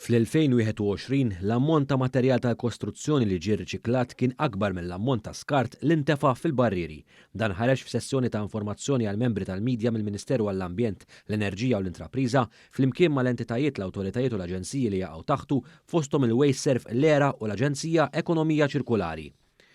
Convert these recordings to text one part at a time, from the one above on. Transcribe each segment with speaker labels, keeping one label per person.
Speaker 1: Fl-2021 l-ammont ta' materjal ta' kostruzzjoni li ġie riċiklat kien akbar mill-ammont ta' skart li ntefa' fil-barrieri. Dan ħareġ f'sessjoni ta' informazzjoni għal membri tal-Midja mill-Ministeru għall-Ambjent, l-Enerġija u l-Intrapriża flimkien mal-entitajiet l-awtoritajiet u l-aġenziji li jaqgħu taħtu fosthom il-Waste Serv l-ERA u l-Aġenzija Ekonomija Ċirkulari.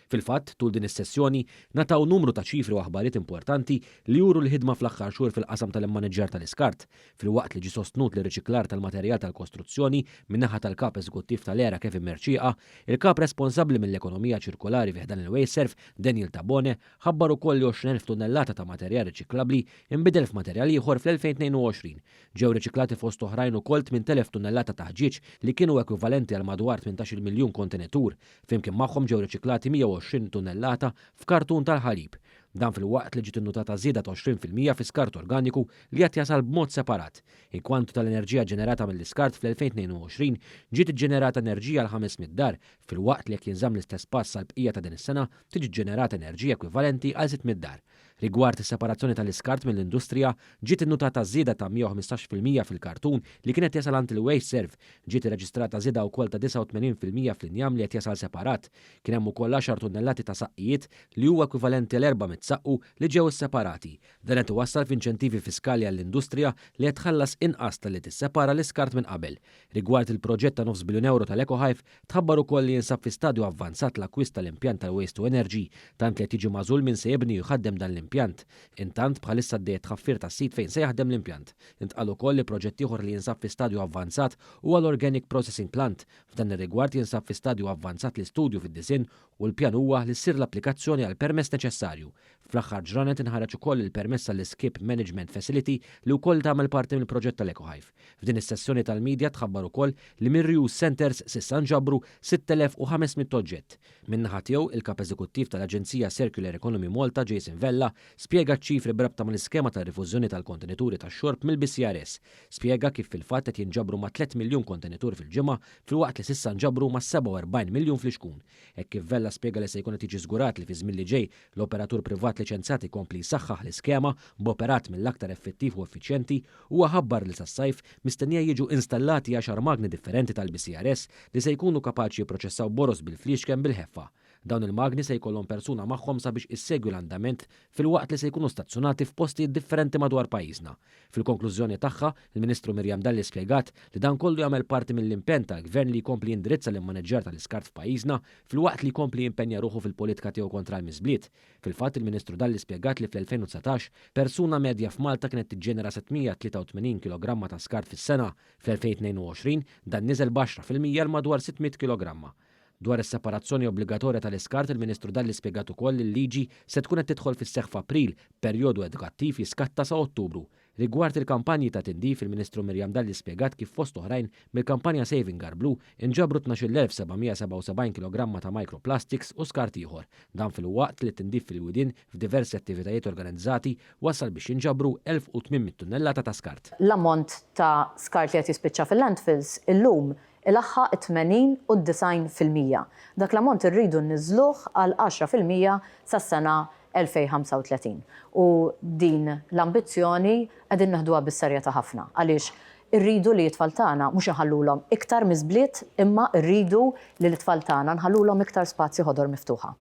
Speaker 1: Fil-fatt, tul din is-sessjoni nataw numru ta' ċifri u aħbarijiet importanti li juru l-ħidma fl-aħħar xhur fil-qasam tal-immaniġġjar tal-iskart, filwaqt li ġie sostnut li riċiklar tal-materjal tal-kostruzzjoni min-naħa tal-kap eżekuttiv tal-ERA Kevin Merċieqa, il-kap responsabbli mill-ekonomija ċirkolari fih dan il-Waste Serv Daniel Tabone ħabbar ukoll li 20,000 tunnellata ta' materjal riċiklabbli inbidel f'materjal ieħor fl-2022. Ġew riċiklati fost oħrajn ukoll 8,000 tunnellata ta' ħġieġ li kienu ekwivalenti għal madwar 18 miljun kontenetur, flimkien magħhom ġew riċiklati 120 tunnellata f'kartun tal-ħalib. Dan fil-waqt li ġiet innutata żieda ta' 20% fi skart organiku li qed jasal b'mod separat. Inkwantu tal-enerġija ġenerata mill-iskart fl-2022 ġiet iġġenerata enerġija l 500 dar, fil-waqt li jekk jinżamm l-istess pass sal-bqija ta' din is-sena tiġi ġenerata enerġija ekwivalenti għal 600 dar. Rigward is-separazzjoni tal-iskart mill-industrija, ġiet innutata żieda ta' 115% fil-kartun li kienet jasal għand il-Waste Serv, ġiet irreġistrata żieda wkoll ta' 89% fl-injam li qed jasal separat. Kien hemm ukoll 10 tunnellati ta' saqqijiet li huwa ekwivalenti l-400 saqqu li ġew isseparati. Dan qed iwassal f'inċentivi fiskali għall-industrija li qed tħallas inqas tal-li tissepara l-iskart minn qabel. Rigward il-proġett ta' €9 biljun tal-EcoHive, tħabbar ukoll li jinsab fi stadju avvanzat l-akkwist tal-impjant tal-Waste to Energy, tant li qed jiġi magħżul min se jibni jħaddem dan l-impjant. Intant bħalissa d-dejt tħaffir tas-sit fejn se jaħdem l-impjant. Intqal ukoll li proġett ieħor li jinsab fi stadju avvanzat huwa l-Organic Processing Plant. F'dan ir-rigward jinsab fi stadju avvanzat l-istudju fid-disinn u l-pjan huwa li ssir l-applikazzjoni għal permess neċessarju. Fl-aħħar ġranet inħareġ ukoll il-permess għall-Skip Management Facility li wkoll tagħmel parti mill-proġett tal-EcoHive. F'din is-sessjoni tal-Midja tħabbar ukoll li mir-reuse centers s'issa nġabru 6,500 oġġett. Min-naħa tiegħu il-kap eżekuttiv tal-Aġenzija Circular Economy Malta Jason Vella spjega ċifri brabta mal-iskema ta' rifużjoni tal-kontenituri tax-xorb mill-BCRS. Spjega kif fil-fatt qed jinġabru ma' 3 miljun kontenituri fil-ġimgħa filwaqt li s'issa nġabru ma' 47 miljun fl-ixkun. Hekk kif Vella spjega li se jkun qed jiġi żgurat li fi żmien li ġej l-operatur privat liċenzjat ikompli jsaħħaħ l-iskema b'operat mill-aktar effettiv u effiċjenti u ħabbar li sas-sajf mistennija jiġu installati 10 magni differenti tal-BCRS li se jkunu kapaċi jipproċessaw boros bil-fliexken bil-ħeffa. Dawn il-magni se jkollhom persuna magħhom sabiex issegwi l-andament fil-waqt li se jkunu stazzjonati f'postijiet differenti madwar pajjiżna. Fil-konklużjoni tagħha, il-Ministru Mirjam Dalli spjegat li dan kollu jagħmel parti mill-impenn tal-Gvern li jkompli jindirizza l-immaneġġjar tal-iskart f'pajjiżna fil-waqt li jkompli jimpenja ruħu fil-politika tiegħu kontra l-miżbliet. Fil-fatt il-Ministru Dalli spjegat li fl-2019 persuna medja f'Malta kienet tiġġenera 683 kg ta' skart fis-sena. Fl-2022 dan niżel b'10% l madwar 600 kg. Dwar is-separazzjoni obbligatorja tal-iskart, il-Ministru Dalli spjegat ukoll li l-liġi se tkun qed tidħol fis-seħħ f'April, perjodu edukattiv jiskatta sa Ottubru. Rigward il-kampanji ta' tindif, il-Ministru Mirjam Dalli spjegat kif fost oħrajn mill-kampanja Saving Our Blue inġabru 12,777 kg ta' microplastics u skart ieħor. Dan fil-waqt li tindif fil-widin f'diversi attivitajiet organizzati wassal biex jinġabru 1,800 tunnellata ta' skart.
Speaker 2: L-ammont ta' skart li qed jispiċċa fil-landfills illum il-aħħa 80 u 90%. Dak l-ammont irridu nniżluh għal 10% sas-sena 2035. U din l-ambizzjoni qegħdin naħduha bis-serjetà ħafna għaliex irridu li t-tfal tagħna mhux inħallulhom iktar miżbliet imma rridu li l-tfal tagħna nħallulhom iktar spazji ħodor miftuħa.